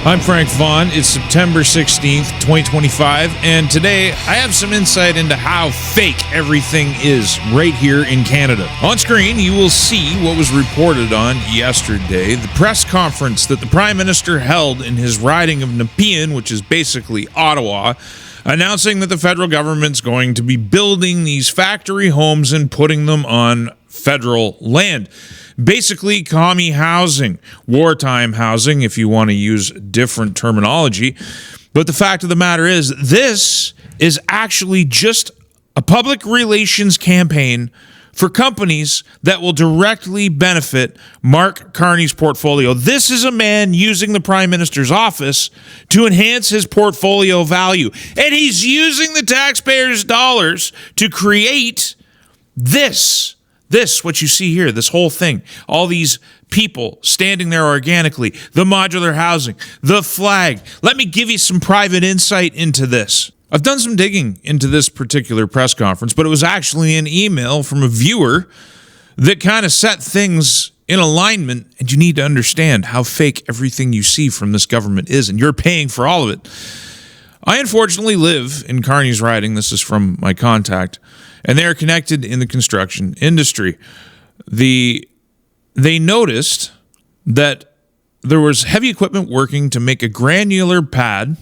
I'm Frank Vaughn. It's September 16th, 2025, and today I have some insight into how fake everything is right here in Canada. On screen, you will see what was reported on yesterday, the press conference that the Prime Minister held in his riding of Nepean, which is basically Ottawa, announcing that the federal government's going to be building these factory homes and putting them on federal land. Basically, commie housing, wartime housing, if you want to use different terminology. But the fact of the matter is, this is actually just a public relations campaign for companies that will directly benefit Mark Carney's portfolio. This is a man using the Prime Minister's office to enhance his portfolio value. And he's using the taxpayers' dollars to create this, what you see here, this whole thing, all these people standing there organically, the modular housing, the flag. Let me give you some private insight into this. I've done some digging into this particular press conference, but it was actually an email from a viewer that kind of set things in alignment, and you need to understand how fake everything you see from this government is, and you're paying for all of it. I unfortunately live in Carney's riding. This is from my contact, and they are connected in the construction industry. They noticed that there was heavy equipment working to make a granular pad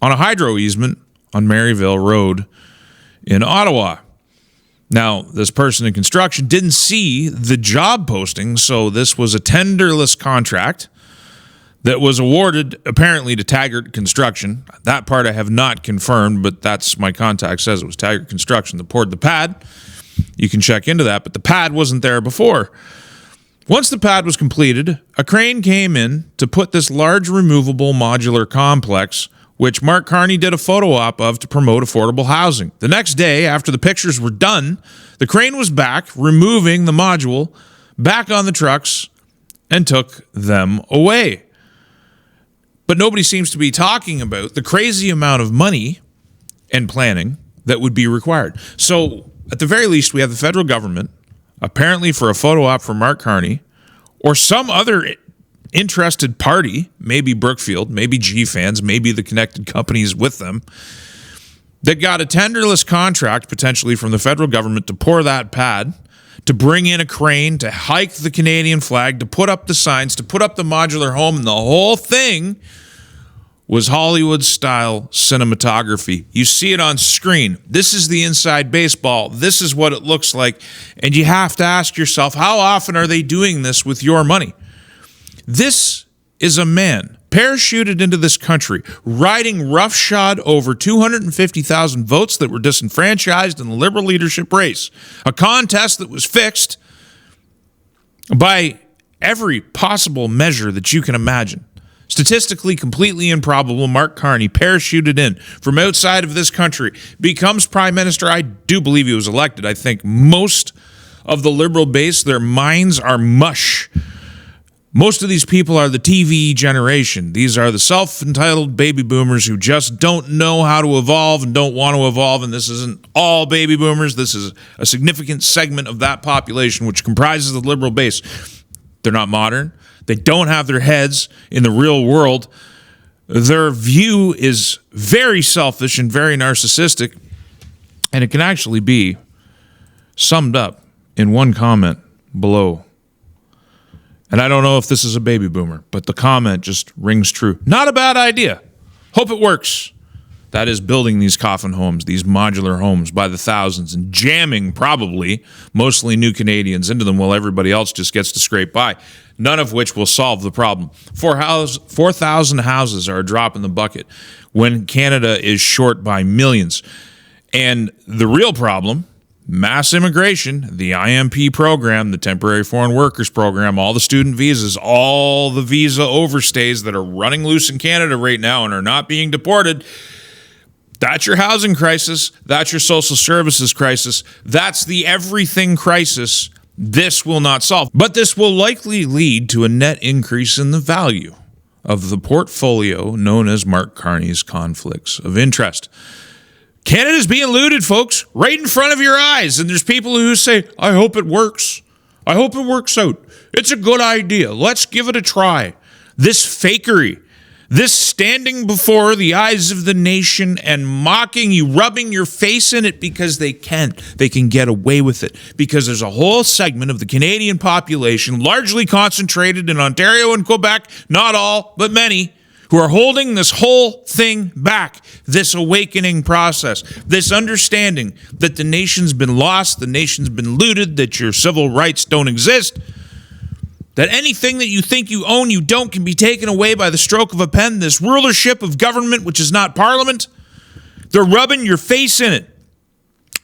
on a hydro easement on Maryville Road in Ottawa. Now, this person in construction didn't see the job posting, so this was a tenderless contract that was awarded apparently to Taggart Construction. That part I have not confirmed, but that's my contact says it was Taggart Construction that poured the pad. You can check into that, but the pad wasn't there before. Once the pad was completed, a crane came in to put this large removable modular complex, which Mark Carney did a photo op of to promote affordable housing. The next day, after the pictures were done, the crane was back, removing the module, back on the trucks, and took them away. But nobody seems to be talking about the crazy amount of money and planning that would be required. So, at the very least, we have the federal government, apparently for a photo op for Mark Carney, or some other interested party, maybe Brookfield, maybe G-Fans, maybe the connected companies with them, that got a tenderless contract potentially from the federal government to pour that pad, to bring in a crane, to hike the Canadian flag, to put up the signs, to put up the modular home, and the whole thing was Hollywood-style cinematography. You see it on screen. This is the inside baseball. This is what it looks like. And you have to ask yourself, how often are they doing this with your money? This is a man parachuted into this country, riding roughshod over 250,000 votes that were disenfranchised in the Liberal leadership race, a contest that was fixed by every possible measure that you can imagine. Statistically completely improbable, Mark Carney parachuted in from outside of this country, becomes Prime Minister. I do believe he was elected. I think most of the Liberal base, their minds are mush. Most of these people are the TV generation. These are the self-entitled baby boomers who just don't know how to evolve and don't want to evolve, and this isn't all baby boomers. This is a significant segment of that population, which comprises the Liberal base. They're not modern. They don't have their heads in the real world. Their view is very selfish and very narcissistic, and it can actually be summed up in one comment below. And I don't know if this is a baby boomer, but the comment just rings true. Not a bad idea. Hope it works. That is building these coffin homes, these modular homes by the thousands, and jamming probably mostly new Canadians into them while everybody else just gets to scrape by, none of which will solve the problem. 4,000 houses are a drop in the bucket when Canada is short by millions. And the real problem, mass immigration, the IMP program, the Temporary Foreign Workers Program, all the student visas, all the visa overstays that are running loose in Canada right now and are not being deported. That's your housing crisis. That's your social services crisis. That's the everything crisis this will not solve. But this will likely lead to a net increase in the value of the portfolio known as Mark Carney's conflicts of interest. Canada's being looted, folks, right in front of your eyes. And there's people who say, I hope it works. I hope it works out. It's a good idea. Let's give it a try. This fakery This standing before the eyes of the nation and mocking you, rubbing your face in it because they can. They can get away with it because there's a whole segment of the Canadian population, largely concentrated in Ontario and Quebec, not all, but many, who are holding this whole thing back, this awakening process, this understanding that the nation's been lost, the nation's been looted, that your civil rights don't exist, that anything that you think you own, you don't, can be taken away by the stroke of a pen. This rulership of government, which is not parliament, they're rubbing your face in it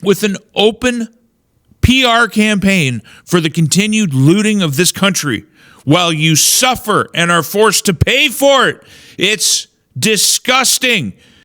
with an open PR campaign for the continued looting of this country while you suffer and are forced to pay for it. It's disgusting.